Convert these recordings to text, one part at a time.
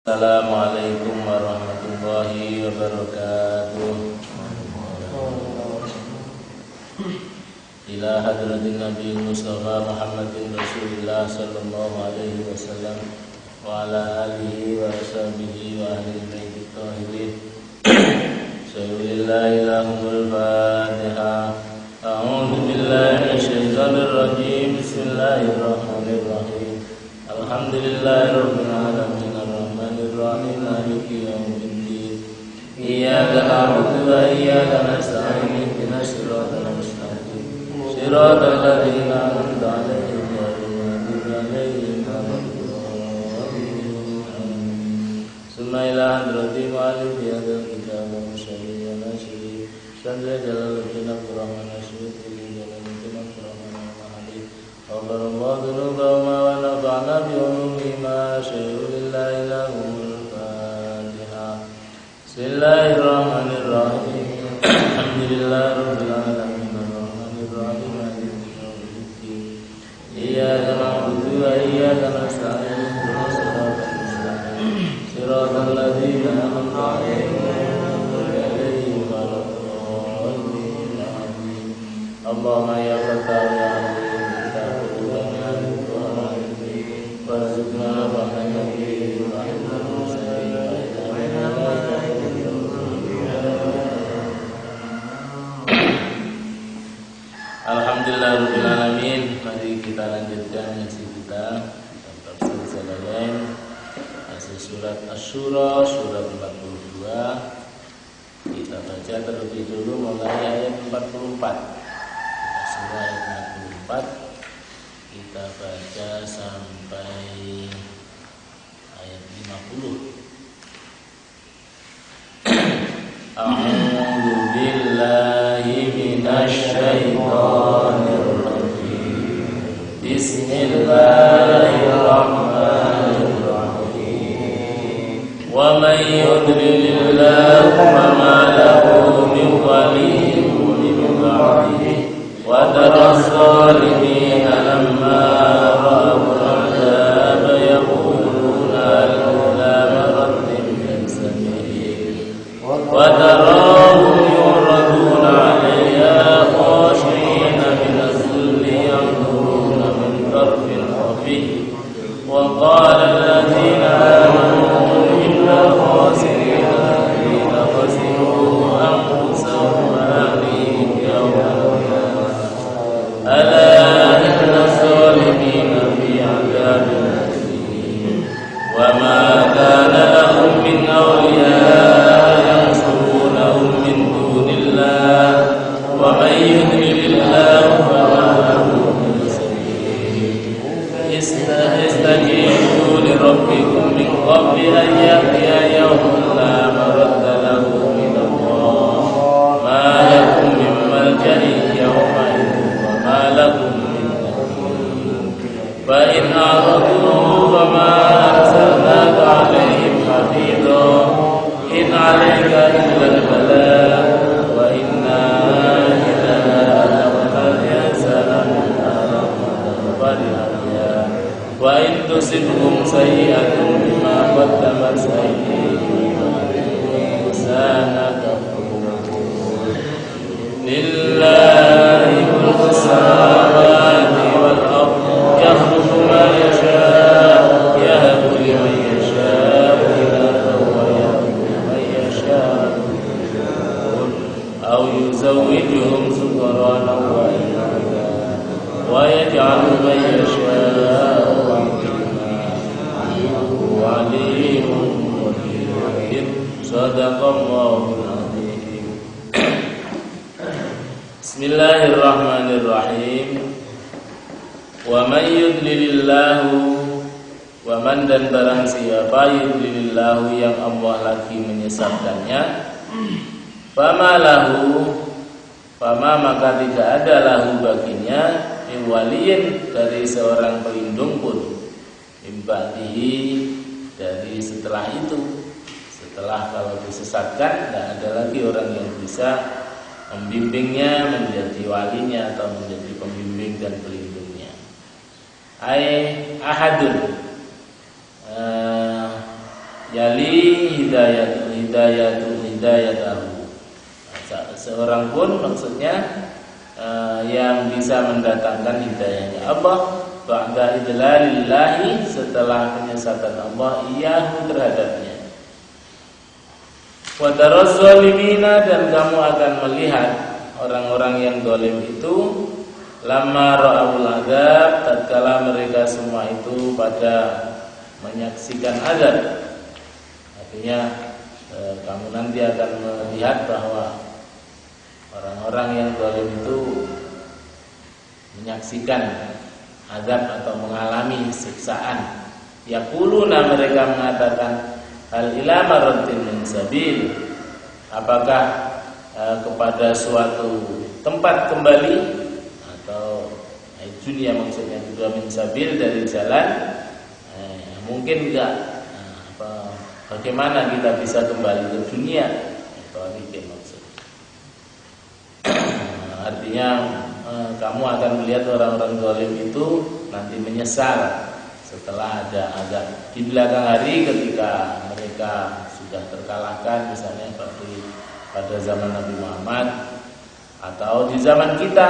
Assalamualaikum warahmatullahi wabarakatuh. Ila hadratin Nabi Mustafa Muhammadin Rasulillah sallallahu alaihi wasallam wa ala alihi wa ashabihi wa ahli baiti tahirin. Bismillahirrahmanirrahim. Fatiha. A'udzu billahi minasyaitonir rajim. Bismillahirrahmanirrahim. Alhamdulillahirabbil alamin. Ar-Rahmanir-Rahim. Maliki yaumiddin. Iyyaka na'budu wa iyyaka nasta'in. Ihdinas siratal mustaqim. Siratal ladzina an'amta 'alaihim ghairil maghdubi 'alaihim waladdallin. Summa ila hadrati ma'alif bihadzal kitab wa musyarih wa nasyri. Sandra Jalaluddin Abdurrahman Asyuti Jalaluddin Abdurrahman Al-Mahdi. Allahu dhunuba wa nafa'na bi umumima syai'ulillahi lahumul Fatiha. Bismillahirrahmanirrahim. Alhamdulillahi rabbil alamin. Ar-Rahmanir-Rahim. Maliki yaumiddin. Iyyaka na'budu wa iyyaka nasta'in. Ihdinas siratal mustaqim. Siratal ladzina an'amta 'alaihim ghairil maghdubi 'alaihim. Allahumma ya Fatah ya Alim. Alhamdulillahirabbil alamin. Mari kita lanjutkan ngaji kita tafsir Jalalain, surat Asy-Syura surat 42. Kita baca terlebih dulu mulai ayat 44. Surah ayat 44 kita baca sampai ayat 50. A'udzu billahi minasy syaithanir rajim. Bismillahirrahmanirrahim. Wa may yudlilillahu fama lahu min waliyyin min ba'dihi. Wa taraz zalimina lamma ra'aw al-'adaba yaquluna lawla maradin min sabil. Wa tarahum yuraduna 'alayha khashi'ina min az-zulli yanzuruna min tarfin khafi. Wa qala alladziina aamanu innal khasirina alladhiina khasiru anfusahum wa ahlihim yawmal qiyamah. Ala inna az-zalimina fi 'adabin alim. Wa ma kana lahum min awliya yansurunahum min dunillah. Wa man yudlilillahu fama lahu min sabil. Istajibu li rabbikum min qabli an ya'tiya yawmun la maradda lahu min Allah. Ma lakum min malja'in yawma idhin wa ma lakum min nakiir. Fa in a'radu fama arsalnaka 'alaihim hafidha. In 'alaika illa al-balagh wa inna idza adaqna al-insana minna farihan. Wa in tusibhum sayyi'atun bima qaddamat aydihim sana kafur. Lillahi mulku samawati wal ardh yakhluqu ma yasha' yahabu liman yasha' inathan wa yahabu liman yasha' aw yuzawwijuhum dhukranan wa inathan wa yaj'alu man yasha' alimun qadir. Shadaqallahul azim. Bismillahirrahmanirrahim. Wa man yudlilillahu, wa man dan barang siapa yudlilillahu yang Allah lagi menyesatkannya, fama lahu, fama maka tidak ada lahu baginya min waliyin dari seorang pelindung pun, imbadihi dari setelah itu. Setelah kalau disesatkan, tidak ada lagi orang yang bisa membimbingnya menjadi walinya atau menjadi pembimbing dan pelindungnya. Ahadun yali hidayatahu. Seorang pun maksudnya yang bisa mendatangkan hidayahnya Allah ba'da idlalillahi, setelah penyesatan Allah iyahu terhadapnya. Wa taraz zalimina, dan kamu akan melihat orang-orang yang zalim itu lamma ra'ul azab, tatkala mereka semua itu pada menyaksikan azab. Artinya kamu nanti akan melihat bahwa orang-orang yang zalim itu menyaksikan azab atau mengalami siksaan. Yaquluna, mereka mengatakan, hal ila marratin min sabil, apakah kepada suatu tempat kembali, atau dunia maksudnya juga min sabil, dari jalan. Mungkin enggak, bagaimana kita bisa kembali ke dunia, atau mungkin maksudnya. Artinya kamu akan melihat orang-orang zalim itu nanti menyesal setelah ada azab di belakang hari, ketika mereka sudah terkalahkan, misalnya seperti pada zaman Nabi Muhammad atau di zaman kita,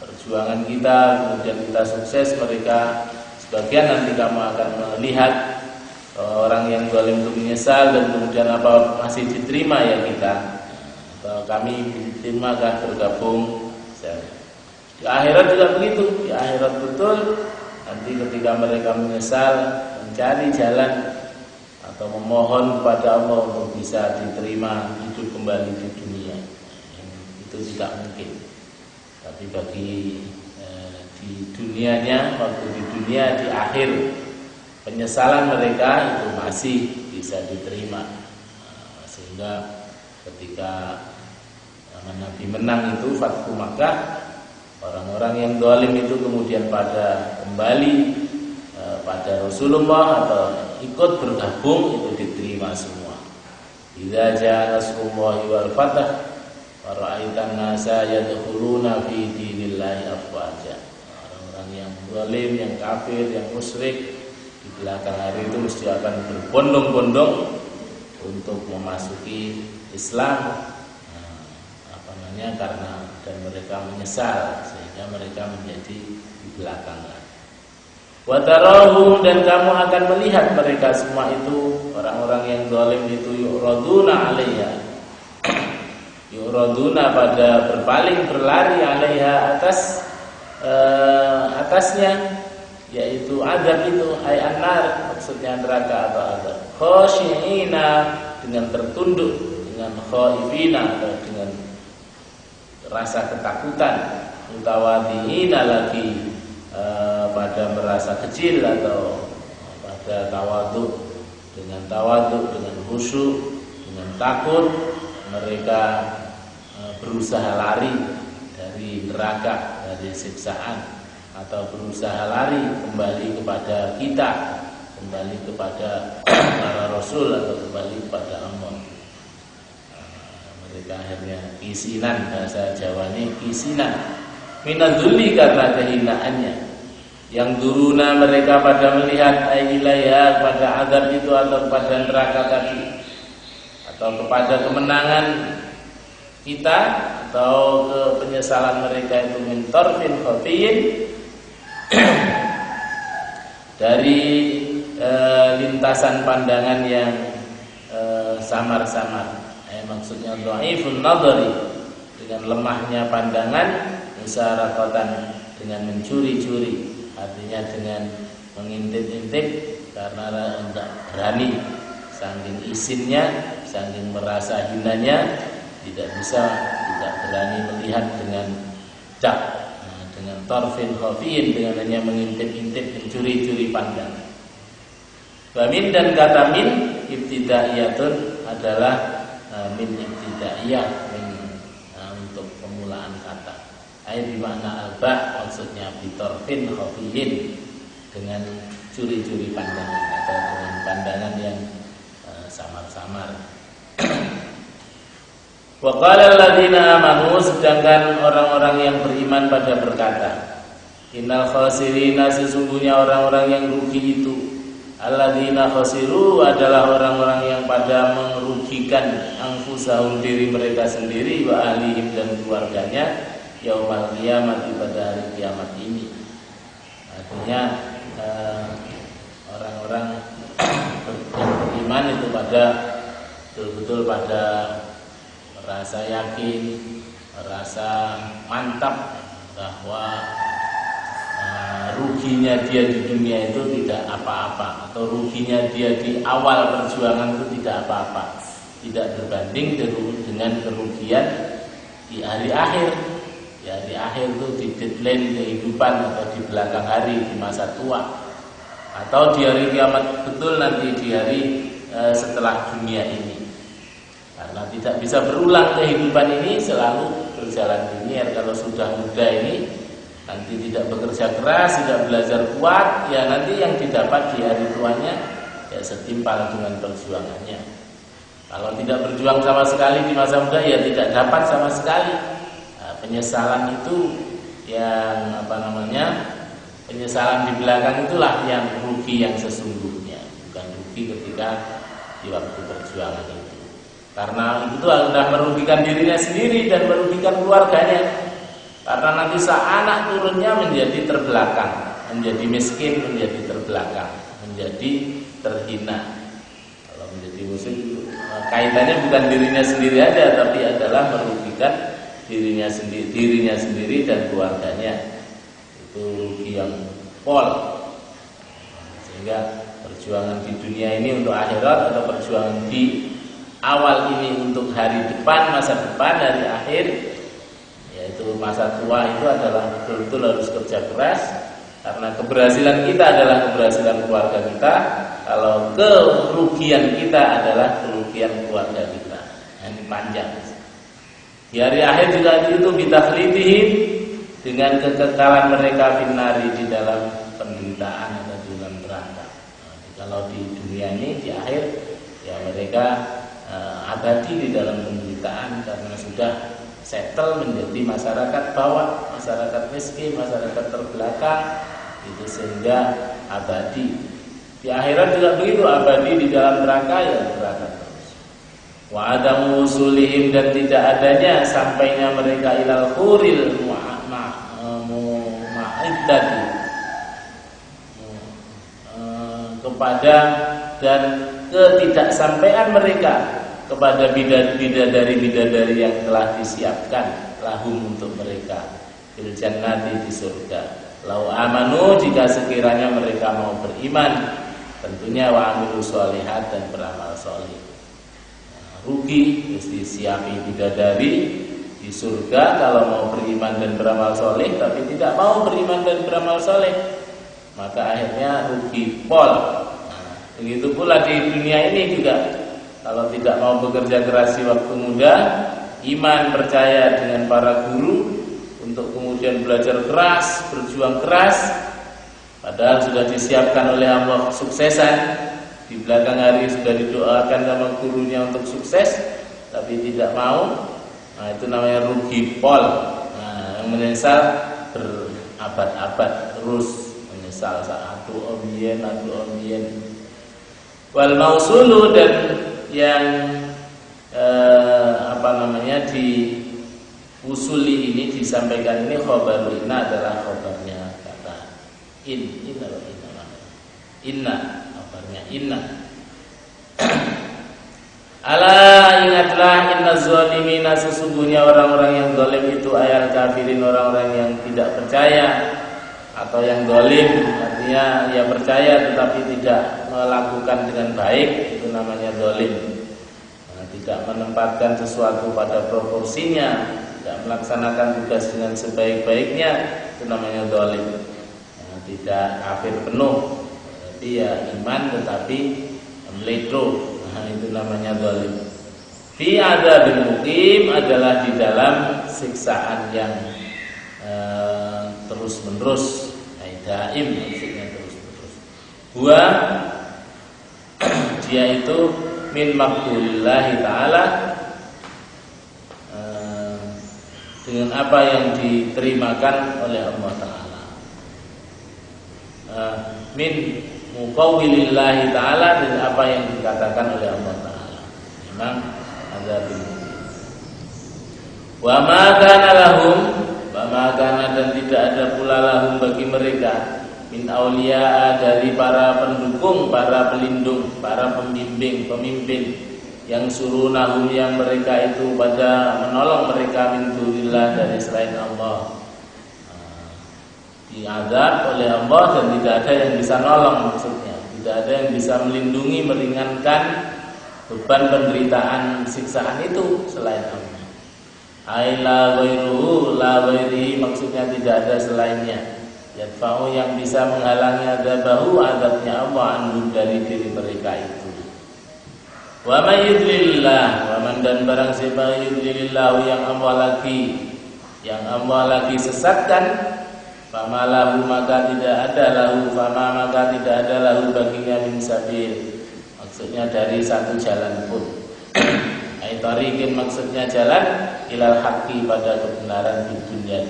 perjuangan kita, kemudian kita sukses, mereka sebagian nanti kamu akan melihat orang yang zalim itu menyesal, dan kemudian apa, masih diterima ya kita, atau kami diterimakah bergabung. Di akhirat juga begitu, di akhirat betul nanti ketika mereka menyesal, mencari jalan atau memohon kepada Allah untuk bisa diterima hidup kembali di dunia, itu tidak mungkin. Tapi bagi di dunianya, waktu di dunia, di akhir penyesalan mereka itu masih bisa diterima. Sehingga ketika Nabi menang itu Fathu Makkah, orang-orang yang zalim itu kemudian pada kembali pada Rasulullah atau ikut bergabung, itu diterima semua. Idza jaa nasrullahi wal fath wa ra'aitan nasa yadkhuluna fi dinillahi afwaja. Orang-orang yang zalim, yang kafir, yang musyrik di belakang hari itu mesti akan berbondong-bondong untuk memasuki Islam. Karena dan mereka menyesal, sehingga mereka menjadi di belakang. Wa tarahum, dan kamu akan melihat mereka semua itu, orang-orang yang zalim itu, yu'raduna 'alaiha, yu'raduna, pada berpaling, berlari, 'alaiha, atasnya, yaitu azab itu, ay annar, maksudnya neraka atau azab. Khashi'ina, dengan tertunduk, dengan khaifina, atau dengan rasa ketakutan, mutawadiina, lagi pada merasa kecil, atau pada tawadhu, dengan khusyuk, dengan takut, mereka berusaha lari dari neraka, dari siksaan, atau berusaha lari kembali kepada kita, kembali kepada para Rasul, atau kembali kepada Allah. Mereka akhirnya kisinan, bahasa Jawanya kisinan, minadzulli, karena kehinaannya. Yang duruna, mereka pada melihat ailaya, pada azab itu, atau pada neraka tadi, atau kepada kemenangan kita, atau ke penyesalan mereka itu, min tarfin khafiyin, dari lintasan pandangan yang samar-samar. Maksudnya dhaifun nadhari, dengan lemahnya pandangan, musyarakatan, dengan mencuri-curi, artinya dengan mengintip-intip, karena tidak berani, saking isinnya, saking merasa hinanya, tidak berani melihat dengan dengan tarfin khafiyin, dengan hanya mengintip-intip, mencuri-curi pandangan. Wamin, dan kata min ibtidaiyatun adalah min ibtidaiyah, untuk pemulaan kata. Ayat bermakna alba, maksudnya bitorfin khafiyin, dengan curi-curi pandangan, atau dengan pandangan yang samar-samar. Wa qala alladziina amanu, sedangkan orang-orang yang beriman pada berkata, innal khasirina, sesungguhnya orang-orang yang rugi itu, Alladzina khasiru adalah orang-orang yang pada merugikan anfusahum diri mereka sendiri wa ahlihim dan keluarganya yaumal qiyamah pada hari kiamat ini. Artinya orang-orang yang beriman itu pada betul-betul pada merasa yakin, merasa mantap bahwa ruginya dia di dunia itu tidak apa-apa, atau ruginya dia di awal perjuangan itu tidak apa-apa, tidak berbanding dengan kerugian di hari akhir. Di hari akhir itu di deadline kehidupan atau di belakang hari, di masa tua, atau di hari kiamat betul nanti di hari setelah dunia ini. Karena tidak bisa berulang kehidupan ini, selalu berjalan linear. Kalau sudah muda ini nanti tidak bekerja keras, tidak belajar kuat, ya nanti yang didapat di hari tuanya ya setimpal dengan perjuangannya. Kalau tidak berjuang sama sekali di masa muda, ya tidak dapat sama sekali. Nah, penyesalan itu yang penyesalan di belakang itulah yang rugi yang sesungguhnya, bukan rugi ketika di waktu perjuangan itu. Karena itu sudah merugikan dirinya sendiri dan merugikan keluarganya. Karena nanti saat anak turunnya menjadi terbelakang, menjadi miskin, menjadi terbelakang, menjadi terhina. Kalau menjadi muslim, kaitannya bukan dirinya sendiri aja, tapi adalah merugikan dirinya sendiri dan keluarganya. Itu rugi yang pol. Sehingga perjuangan di dunia ini untuk akhirat atau perjuangan di awal ini untuk hari depan, masa depan, hari akhir, yaitu masa tua, itu adalah betul-betul harus kerja keras. Karena keberhasilan kita adalah keberhasilan keluarga kita. Kalau kerugian kita adalah kerugian keluarga kita. Ini panjang. Di hari akhir juga itu bitakhlidihim, dengan kekekalan mereka finari, di dalam penderitaan atau di dalam neraka. Kalau di dunia ini di akhir ya mereka abadi di dalam penderitaan karena sudah settle menjadi masyarakat bawah, masyarakat miskin, masyarakat terbelakang, itu sehingga abadi. Di akhirat juga begitu, abadi di dalam neraka, ya neraka terus. Wa adamu usulihim, dan tidak adanya sampainya mereka ilal khuril mu'iddati, kepada dan ketidaksampaian mereka kepada bidadari-bidadari yang telah disiapkan lahum untuk mereka fil jannati, di surga. Lau amanu, jika sekiranya mereka mau beriman, tentunya wa amilu sholihat, dan beramal sholih. Rugi mesti siapi bidadari di surga kalau mau beriman dan beramal sholih, tapi tidak mau beriman dan beramal sholih, maka akhirnya rugi pol. Begitu pula di dunia ini juga, kalau tidak mau bekerja keras di waktu muda, iman, percaya dengan para guru, untuk kemudian belajar keras, berjuang keras, padahal sudah disiapkan oleh Allah kesuksesan, di belakang hari sudah didoakan sama gurunya untuk sukses, tapi tidak mau, nah itu namanya rugi pol. Nah, yang menyesal berabad-abad terus menyesal, satu omien. Wal mausulu, dan yang diusuli ini, disampaikan ini, khobaru inna, adalah khobarnya kata inna, khobarnya inna. Ala, ingatlah, inna zalimina, sesungguhnya orang-orang yang zalim itu ayat kafirin, orang-orang yang tidak percaya atau yang zalim, artinya ya percaya tetapi tidak melakukan dengan baik, itu namanya zalim. Tidak menempatkan sesuatu pada proporsinya, tidak melaksanakan tugas dengan sebaik-baiknya, itu namanya zalim. Tidak kafir penuh, jadi ya iman tetapi meledo, itu namanya zalim. Fi adzabin muqim, adalah di dalam siksaan yang terus menerus, daim, maksudnya terus menerus. Dia itu min maqbulillahi ta'ala, dengan apa yang diterimakan oleh Allah Ta'ala. Min muqawwilillahi ta'ala, dan apa yang dikatakan oleh Allah Ta'ala. Memang azabul muqim. Wa ma kana lahum, wa ma kana, dan tidak ada pula lahum bagi mereka, min auliya, dari para pendukung, para pelindung, para pembimbing, pemimpin, yang surunahum, yang mereka itu pada menolong mereka, min dunillah, dari selain Allah. Diazab oleh Allah dan tidak ada yang bisa nolong, maksudnya tidak ada yang bisa melindungi, meringankan beban penderitaan siksaan itu selain Allah. Ai la ghairuhu, la ghairihi, maksudnya tidak ada selainnya. Yadfa'u, yang bisa menghalangi adzabahu, azabnya Allah, anhum, dari diri mereka itu. Wa may yudlilillah, wa man, dan barang siapa yudlilillah, yang Allah lagi sesatkan, fama lahu, maka tidak ada lahu, fama, maka tidak ada lahu baginya min sabil, maksudnya dari satu jalan pun. Ai tariqin, maksudnya jalan, ilal haqqi, pada kebenaran di dunia,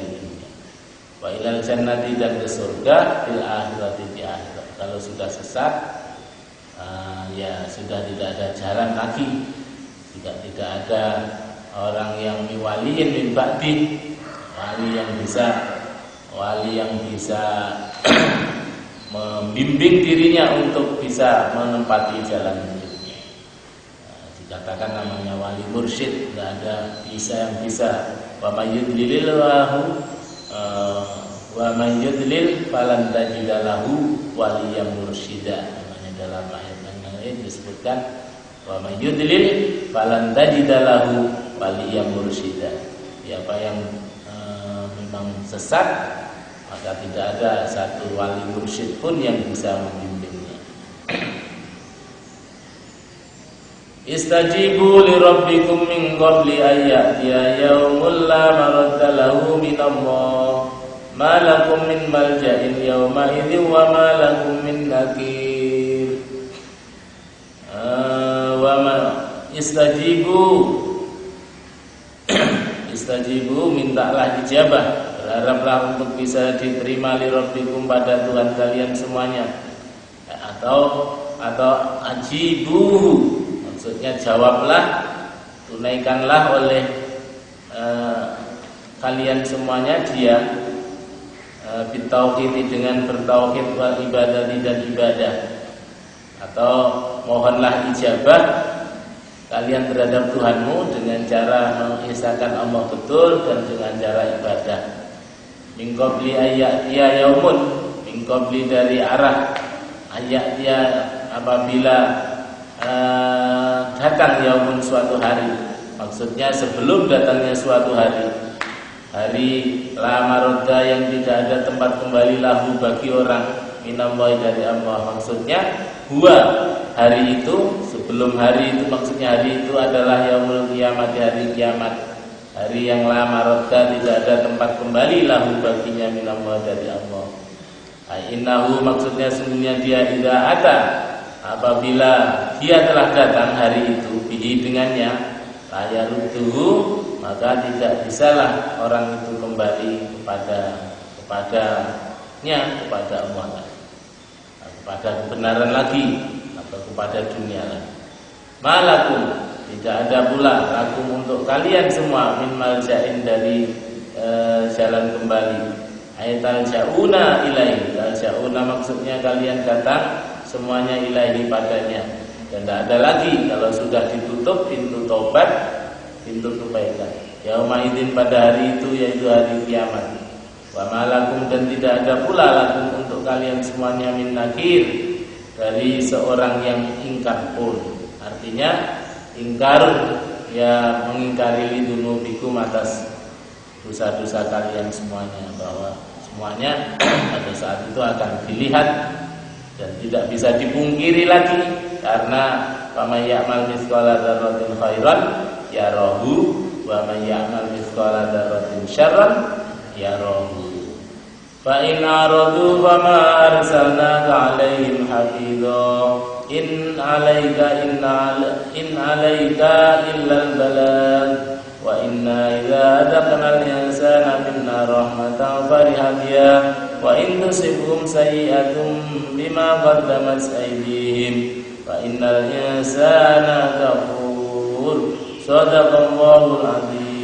wa ilal jannati, dan ke surga, fil akhirati, di akhirat. Kalau sudah sesat, ya sudah tidak ada jalan lagi, tidak ada orang yang miwaliin min ba'di, wali yang bisa membimbing dirinya untuk bisa menempati jalan hidupnya. Dikatakan namanya wali mursyid, tidak ada yang bisa. Wa may yudlilillahu wa may yudlil falan tajida lahu waliyan mursyida. Namanya dalam ayat yang lain disebutkan wa may yudlil falan tajida lahu waliyan mursyida. Siapa yang memang sesat, maka tidak ada satu wali mursyid pun yang bisa membimbingnya. Istajibu li rabbikum min qabli ayyatiya yaumul la maradda lahu min Allah, ma lakum min malja'in yawma idzin wa ma lakum min nakir. Wa ma istajibu, mintalah ijabah, berharaplah untuk bisa diterima li rabbikum, pada Tuhan kalian semuanya. Atau ajibuhu, maksudnya jawablah, tunaikanlah oleh kalian semuanya dia, bitauhid, dengan bertauhid, wal ibadati, dan ibadah. Atau mohonlah ijabah kalian terhadap Tuhanmu dengan cara mengisahkan Allah betul dan dengan cara ibadah. Min qabli ayyatiya yaumun, min qabli, dari arah ayyatiya, apabila datang yaumun, suatu hari, maksudnya sebelum datangnya suatu hari la maradda, yang tidak ada tempat kembali lahu, bagi orang, minallahi, dari Allah. Maksudnya huwa, hari itu, sebelum hari itu, maksudnya hari itu adalah yaumul kiamat, hari kiamat, hari yang la maradda, tidak ada tempat kembali lahu, baginya, minallahi, dari Allah. Innahu, maksudnya sungguhnya dia idza ata, apabila dia telah datang hari itu, bihi, dengannya, la yarudduhu, maka tidak bisalah orang itu kembali kepadanya, kepada Allah, kepada kebenaran lagi, atau kepada dunia lagi. Malakum, tidak ada pula lakum, untuk kalian semua, min malja'in, dari jalan kembali. Ayatal ja'una ilaihi, ja'una maksudnya kalian datang semuanya ilaihi, padanya. Dan tidak ada lagi, kalau sudah ditutup pintu taubat, pintu kebaikan. Yauma idzin, pada hari itu, yaitu hari kiamat. Wa malakum, dan tidak ada pula lakum, untuk kalian semuanya, min nakir, dari seorang yang ingkar pun. Artinya ingkar, ya mengingkari lidunubikum, atas dosa-dosa kalian semuanya, bahwa semuanya pada saat itu akan dilihat dan tidak bisa dipungkiri lagi, karena faman ya'mal mithqala dzarratin khairan yarahu wa man ya'mal mithqala dzarratin syarran yarahu. Fa in aradu fama arsalnaka 'alaihim hafidha in 'alaika illal balagh wa inna idza adaqna al-insana minna rahmatan fariha biha wa in tusibhum sayyi'atun bima qaddamat aydihim fa innal insana kafur. Shadaqallahul azim.